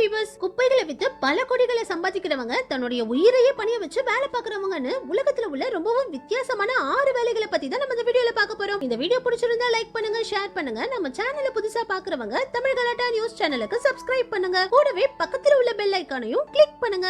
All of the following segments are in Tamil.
வீவர்ஸ், குப்பைகளை வித்து பல கோடிகளை சம்பாதிக்கிறவங்க, தன்னுடைய உயிரையே பணிய வச்சு வேலை பார்க்கறவங்கன்னு உலகத்துல உள்ள ரொம்பவும் வித்தியாசமான 6 வேலைகளை பத்தி தான் நம்ம இந்த வீடியோல பார்க்க போறோம். இந்த வீடியோ பிடிச்சிருந்தா லைக் பண்ணுங்க, ஷேர் பண்ணுங்க. நம்ம சேனலை புதுசா பார்க்கறவங்க தமிழ் கலாட்டா நியூஸ் சேனலுக்கு சப்ஸ்கிரைப் பண்ணுங்க. கூடவே பக்கத்துல உள்ள பெல் ஐகானையும் கிளிக் பண்ணுங்க.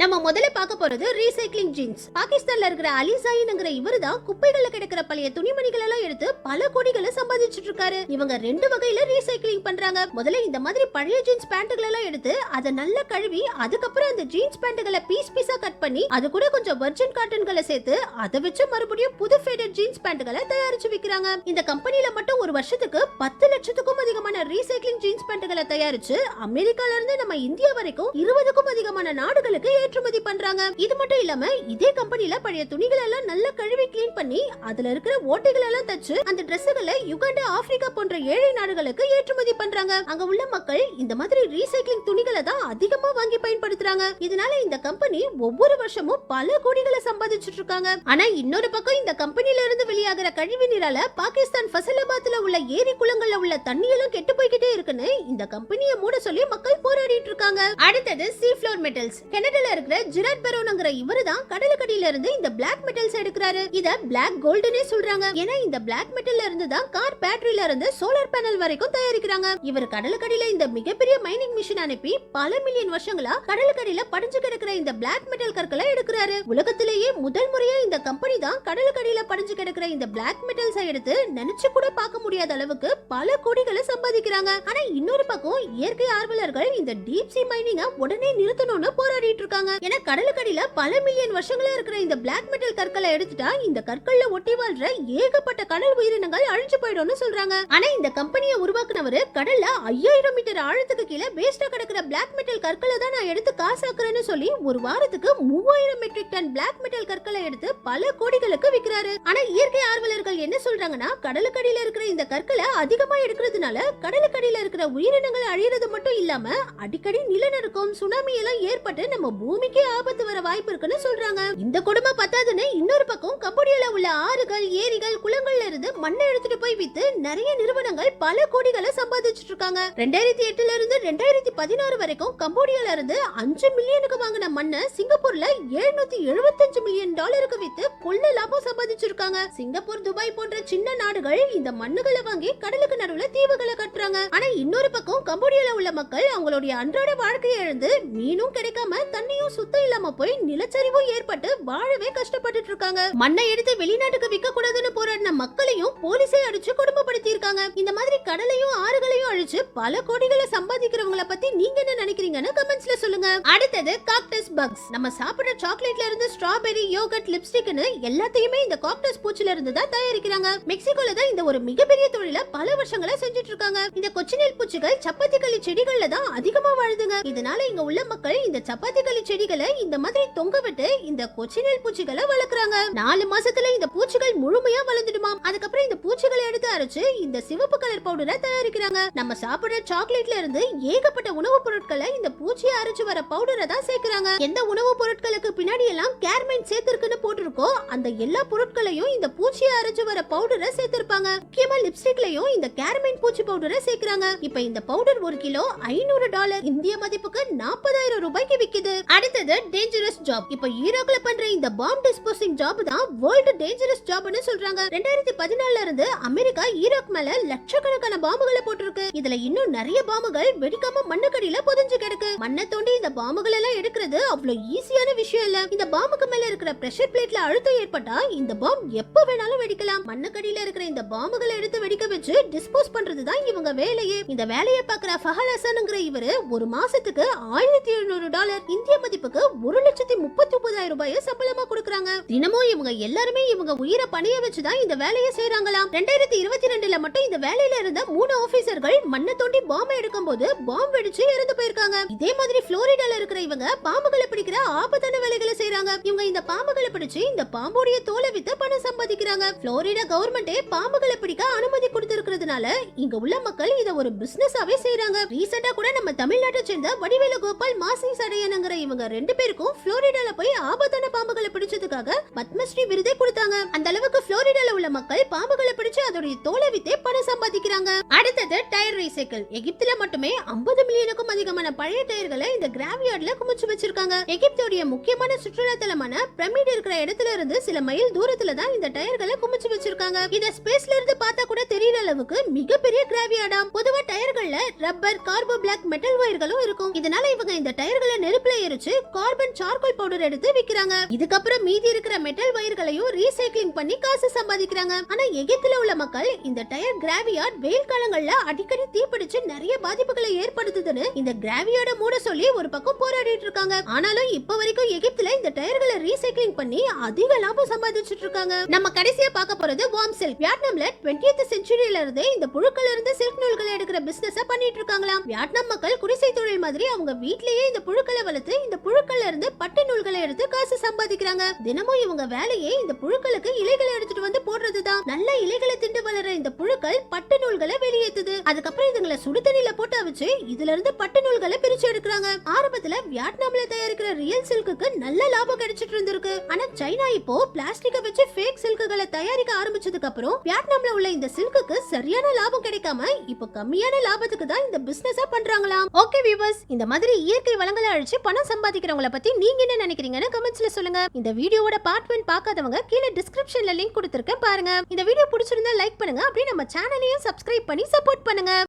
நம்ம முதல்ல பார்க்க போறது ரீசைக்ளிங் ஜீன்ஸ். பாகிஸ்தான்ல இருக்கிற அலி ஜாயின்ங்கிற இவருதான் குப்பைகள்ல கிடக்கிற பழைய துணிமணிகள் எல்லாம் எடுத்து பல கோடிகளை சம்பாதிச்சிட்டு இருக்காரு. இவங்க 2 வகையில ரீசைக்ளிங் பண்றாங்க. முதல்ல இந்த மாதிரி பழைய ஜீன்ஸ் பேண்ட்கள் எல்லாம் எடுத்து அதை நல்லா கழுவி அதுக்கப்புறம் அந்த ஜீன்ஸ் பேண்ட்களை பீஸ் பீஸா கட் பண்ணி அது கூட கொஞ்சம் வர்ஜின் காட்டன்களை சேர்த்து அதை வச்சு மறுபடியும் புது ஃபேடட் ஜீன்ஸ் பேண்ட்களை தயாரிச்சு விக்கிறாங்க. இந்த கம்பெனில மட்டும் ஒரு வருஷத்துக்கு 10 லட்சத்துக்கும் அதிகமான ரீசைக்ளிங் ஜீன்ஸ் பேண்ட்களை தயாரிச்சு அமெரிக்கால இருந்து நம்ம இந்தியா வரைக்கும் 20க்கும் அதிகமான நாடுகளுக்கு ஏற்றுமதி பண்றாங்க. இது மட்டும் இல்லாம இதே கம்பெனில பழைய துணிகளை எல்லாம் நல்லா கழுவி கிளீன் பண்ணி அதுல இருக்கிற ஓட்டைகள் எல்லாம் தச்சு அந்த டிரெஸ்களை யுகாண்டா, ஆப்பிரிக்கா போன்ற ஏழை நாடுகளுக்கு ஏற்றுமதி பண்றாங்க. அங்க உள்ள மக்கள் இந்த மாதிரி ரீசைக்ளிங் துணிகளை தான் அதிகமா வாங்கி பயன்படுத்துறாங்க. இதனால இந்த கம்பெனி ஒவ்வொரு வருஷமும் பல கோடிகளை சம்பாதிச்சிட்டு இருக்காங்க. ஆனா இன்னொரு பக்கம் இந்த கம்பெனில இருந்து வெளியாகிற கழிவு நீரால பாகிஸ்தான் ஃபசலாபாத்ல உள்ள ஏரி குளங்கள்ல உள்ள தண்ணி எல்லாம் கெட்டு போய்கிட்டே இருக்குன்னு இந்த கம்பெனியை மூட சொல்லி மக்கள் போராடிட்டு இருக்காங்க. அடுத்தது சீ ஃப்ளோர் மெட்டல்ஸ். கனடால இருக்கிற ஜெராட் பெரோன்ங்கிற இவருதான் கடலுக்கடியில இருந்து இந்த பிளாக் மெட்டல்ஸ் எடுக்கிறாரு. இத பிளாக் கோல்டுனே சொல்றாங்க. ஏன்னா இந்த பிளாக் மெட்டல்ல இருந்து தான் கார் பேட்டரியில இருந்து சோலார் பேனல் வரைக்கும் தயாரிக்கிறாங்க. இவர் கடலுக்கடியில இந்த மிகப்பெரிய மைனிங் மிஷின் அனுப்பி பல மில்லியன் வருஷங்களா கடலுக்கடியில படிஞ்சு கிடக்கிற இந்த பிளாக் மெட்டல் கற்களை எடுக்கிறாரு. உலகத்திலேயே முதல் முறையா இந்த கம்பெனி தான் கடலுக்கடியில படிஞ்சு கிடக்கிற இந்த பிளாக் மெட்டல்ஸை எடுத்து நினைச்சு கூட பார்க்க முடியாத அளவுக்கு பல கோடிகளை சம்பாதிக்கிறாங்க. ஆனா இன்னொரு பக்கம் இயற்கை ஆர்வலர்கள் இந்த டீப் சி மைனிங்க உடனே நிறுத்தணும்னு போராடிட்டு இருக்காங்க. ஏன்னா கடலுக்கடியில பல மில்லியன் வருஷங்களா இருக்கிற இந்த பிளாக் மெட்டல் கற்களை எடுத்துட்டா இந்த கற்கள்ல ஒட்டி வாழ்ற ஏகப்பட்ட கடல் உயிரினங்கள் அழிஞ்சு போயிடும்னு சொல்றாங்க. ஆனா இந்த கம்பெனியை உருவாக்குனவரு கடல்ல 5000 மீட்டர் ஆழத்துக்கு கீழே வேஸ்டா கிடக்கிற பிளாக் மெட்டல் கற்களை தான் நான் எடுத்து காசாக்குறேன்னு சொல்லி ஒரு வாரத்துக்கு 3000 மெட்ரிக் டன் பிளாக் மெட்டல் கற்களை எடுத்து பல கோடிகளுக்கு விக்கிறாரு. ஆனா இயற்கை ஆர்வலர்கள் என்ன சொல்றாங்கன்னா கடலுக்கடியில இருக்கிற இந்த கற்களை அதிகமா எடுக்கிறதுனால கடலுக்கடியில இருக்கிற உயிரினங்கள் அழியறது மட்டும் இல்லாம அடிக்கடி நிலநடுக்கம், சுனாமி எல்லாம் ஏற்பட்டு நம்ம பூமிக்கே ஆபத்து வர வாய்ப்பு இருக்குன்னு சொல்றாங்க. இந்த கொடுமை பத்தாதுன்னு இன்னொரு பக்கம் கம்போடியால உள்ள ஆறுகள், ஏரிகள், குளங்கள்ல இருந்து மண்ணை எடுத்துட்டு போய் வித்து நிறைய நிறுவனங்கள் பல கோடிகளை சம்பாதிச்சிட்டு இருக்காங்க. 2008ல இருந்து 2016 வரைக்கும் கம்போடியால இருந்து 5 மில்லியனுக்கு வாங்கின மண்ணை சிங்கப்பூர்ல $775 மில்லியன் வித்து கொள்ள லாபம் சம்பாதிச்சிருக்காங்க. சிங்கப்பூர், துபாய் போன்ற சின்ன நாடுகள் இந்த மண்ணுகளை வாங்கி கடலுக்கு நடுவுல தீவுகளை கட்டுறாங்க. ஆனா இன்னொரு பக்கம் கம்போடியால உள்ள மக்கள் அவங்களுடைய அன்றாட வாழ்க்கையை இழந்து மீனும் கிடைக்காம தண்ணியும் சுத்தம் இல்லாம போய் நிலச்சரிவும் ஏற்பட்டு வாழவே கஷ்டப்பட்டு இருக்காங்க. மண்ணை எடுத்து வெளிநாட்டுக்கு விற்க கூடாதுன்னு போராடின மக்களையும் போலீஸை அடிச்சு கொடுமைப்படுத்தி இருக்காங்க. இந்த மாதிரி கடலையும் ஆறுகளையும் அழிச்சு பல கோடிகளை சம்பாதிக்கிறவங்கள பத்தி நீங்க என்ன நினைக்கிறீங்கன்னு கமெண்ட்ஸ்ல சொல்லுங்க. அடுத்தது காக்டஸ் பக்ஸ். நம்ம சாப்பிடுற சாக்லேட்ல இருந்து ஸ்ட்ராபெரி, யோகர்ட், லிப்ஸ்டிக்னு எல்லாத்தையுமே இந்த காக்டஸ் பூச்சில இருந்து தான் தயாரிக்கிறாங்க. மெக்சிகோல தான் இந்த ஒரு மிகப்பெரிய தொழில பல வருஷங்களா செஞ்சுட்டு இருக்காங்க. இந்த கொச்சினேல் பூச்சிகள் சப்பாத்தி களி செடிகள்ல தான் அதிகமா வாழுதுங்க. இதனால இங்க உள்ள மக்கள் இந்த சப்பாத்தி களி செடிகளை இந்த மாதிரி தொங்க விட்டு இந்த கொச்சினேல் பூச்சிகளை வளர்க்கறாங்க. 4 மாசத்துல இந்த பூச்சிகள் முழுமையா வளர்ந்துடுமா. அதுக்கப்புறம் இந்த பூச்சிகளை எடுத்து அரைச்சு இந்த சிவப்பு கலர் பவுடரை தயாரிக்கிறாங்க. நம்ம சாப்பிடுற சாக்லேட்ல இருந்து ஏகப்பட்ட உணவுப் பொருட்களை இந்த பூச்சியை அரைச்சு வர பவுடரை தான் சேர்க்கறாங்க. எந்த உணவுப் பொருட்களுக்கு பின்னாடி எல்லாம் கேர்மைன் சேர்த்திருக்குன்னு போட்டிருக்கோ அந்த எல்லா பொருட்களையும் இந்த பூச்சியை அரைச்சு வர பவுடரை சேர்த்திருப்பாங்க. முக்கியமா லிப்ஸ்டிக்லயும் இந்த கேர்மைன் பூச்சி பவுடரை சேர்க்கறாங்க. இப்ப இந்த பவுடர் 1 கிலோ $500, இந்திய மதிப்புக்கு 40,000 ரூபாய்க்கு விக்குது. அடுத்தது டேஞ்சரஸ் ஜாப். இப்ப ஈராக்ல பண்ற இந்த பாம் டிஸ்போசிங் ஜாப் தான் வேர்ல்ட் டேஞ்சரஸ் ஜாப்னு சொல்றாங்க. 2014ல இருந்து அமெரிக்கா ஈராக் மேல லட்சக்கணக்கான பாம்புகளை போட்டுருக்கு. இதுல இன்னும் நிறைய பாம்புகள் வெடிக்காம மண்ணுக்கடியில புதைஞ்சு கிடக்கு. மண்ணை தோண்டி இந்த பாம்புகள் எல்லாம் எடுக்கிறது அவ்வளவு ஈஸியான விஷயம் இல்ல. இந்த பாம்புக்கு மேல இருக்கிற பிரஷர் பிளேட்ல அழுத்தம் ஏற்பட்டா இந்த பாம் எப்ப வேணாலும் வெடிக்கலாம். மண்ணுக்கடியில இருக்கிற இந்த பாம்புகளை எடுத்து வெடிக்க வச்சு டிஸ்போஸ் பண்றது தான் இவங்க வேலையே. இந்த வேலையை பார்க்கிற ஃபஹல் ஹசன்ங்கிற இவரு ஒரு மாசத்துக்கு $1700, இந்திய மதிப்புக்கு 1,39,000 ரூபாயை சம்பளமா கொடுக்கறாங்க. தினமும் இவங்க எல்லாருமே இவங்க உயிரை பணிய வச்சுதான் இந்த வேலையை செய்யறாங்களாம். 2022ல மட்டும் இந்த வேலையில இருந்த 3 ஆபீசர்கள் மண்ணை தோண்டி பாம்பை எடுக்கும் போது பாம்பு வெடிச்சு இறந்து போயிருக்காங்க. இதே மாதிரி புளோரிடால இருக்கிற இவங்க பாம்புகளை பிடிக்கிற ஆபத்தான வேலைகளை செய்யறாங்க. இவங்க இந்த பாம்புகளை பிடிச்சு இந்த பாம்போடைய தோலை வித்து பணம் சம்பாதிக்கிறாங்க. புளோரிடா கவர்மெண்டே பாம்புகளை பிடிக்க அனுமதி கொடுத்திருக்கிறதுனால இங்க உள்ள மக்கள் இத ஒரு பிசினஸாவே செய்யறாங்க. ரீசெண்டா கூட நம்ம தமிழ்நாட்டை சேர்ந்த வடிவேலு கோபால் மாசி சடையனுங்கிற இவங்க இவங்க 2 பேருக்கும் புளோரிடால போய் ஆபத்தான பாம்புகளை பிடிச்சதுக்காக பத்மஸ்ரீ விருதை கொடுத்தாங்க. அந்த அளவுக்கு புளோரிடால உள்ள மக்கள் பாம்புகளை பிடிச்சு அதோட தோலை வித்தே பணம் சம்பாதிக்கிறாங்க. அடுத்தது டயர் ரீசைக்கிள். எகிப்துல மட்டுமே 50 மில்லியனுக்கும் அதிகமான பழைய டயர்களை இந்த கிராவியார்ட்ல குமிச்சு வச்சிருக்காங்க. எகிப்தோட முக்கியமான சுற்றுலா தலமான பிரமிட் இருக்கிற இடத்துல இருந்து சில மைல் தூரத்துல தான் இந்த டயர்களை குமிச்சு வச்சிருக்காங்க. இத ஸ்பேஸ்ல இருந்து பார்த்தா கூட தெரியற அளவுக்கு மிகப்பெரிய கிராவியார்டாம். பொதுவா டயர்கள்ல ரப்பர், கார்போ பிளாக், மெட்டல் வயர்களும் இருக்கும். இதனால இவங்க இந்த டயர்களை நெருப்புல எரிச்சு கார்பன் சார்கோல் பவுடர் எடுத்து விக்கிறாங்க. இதுக்கப்புறம் மீதி இருக்கிற மெட்டல் வயர்களையும் ரீசைக்ளிங் பண்ணி காசு சம்பாதிக்கிறாங்க. ஆனா எகிப்துல உள்ள மக்கள் இந்த டயர் கிராவியார்ட் வெயில் காலங்கள்ல அடிக்கடி தீப்பிடிச்சு நிறைய பாதிப்புகளை ஏற்படுத்துதுன்னு இந்த கிராவியார்ட மூட சொல்லி ஒரு பக்கம் போராடிட்டு இருக்காங்க. ஆனாலும் இப்ப வரைக்கும் எகிப்துல இந்த டயர்களை ரீசைக்ளிங் பண்ணி அதிக லாபம் சம்பாதிச்சிட்டு இருக்காங்க. நம்ம கடைசியா பார்க்க போறது வார்ம் சில்க். வியட்நாம்ல 20th செஞ்சுரியில இருந்து இந்த புழுக்கள் இருந்து சில்க் நூல்களை எடுக்கிற பிசினஸ் பண்ணிட்டு இருக்காங்களாம். வியட்நாம் மக்கள் குடிசை தொழில் மாதிரி அவங்க வீட்லயே இந்த புழுக்களை வளர்த்து இந்த புழுக்கள்ல இருந்து பட்டு நூல்களை எடுத்து காசு சம்பாதிக்கிறாங்க. தினமும் இவங்க வேலையே இந்த புழுக்களுக்கு இலைகளை எடுத்துட்டு வந்து போடுறதுதான். நல்ல இலைகளை திண்டு வளர இந்த புழுக்கள் பட்டு நூல்களை வெளியேத்துது. அதுக்கப்புறம் இதுங்களை சுடுதண்ணில போட்டு அவிச்சு இதுல இருந்து பட்டு நூல்களை பிரிச்சு எடுக்கிறாங்க. ஆரம்பத்துல வியட்நாம்ல தயாரிக்கிற ரியல் சில்க்குக்கு நல்ல லாபம் கிடைச்சிட்டு இருந்திருக்கு. ஆனா சைனா இப்போ பிளாஸ்டிக்கை வச்சு ஃபேக் சில்க்குகளை தயாரிக்க ஆரம்பிச்சதுக்கு அப்புறம் வியட்நாம்ல உள்ள இந்த சில்க்குக்கு சரியான லாபம் கிடைக்காம இப்போ கம்மியான லாபத்துக்கு தான் இந்த பிசினஸ் பண்றாங்களாம். ஓகே வியூவர்ஸ், இந்த மாதிரி இயற்கை வளங்களை அழிச்சு பணம் சம்பாதிக்கிறவங்கள பத்தி நீங்க என்ன நினைக்கிறீங்கன்னு கமெண்ட்ஸ்ல சொல்லுங்க. இந்த வீடியோவோட பார்ட் 1 பார்க்காதவங்க கீழே டிஸ்கிரிப்ஷன்ல லிங்க் கொடுத்திருக்கேன் பாருங்க. இந்த வீடியோ பிடிச்சிருந்தா லைக் பண்ணுங்க, அப்படியே நம்ம சேனலையும் சப்ஸ்கிரைப் பண்ணி சப்போர்ட் பண்ணுங்க.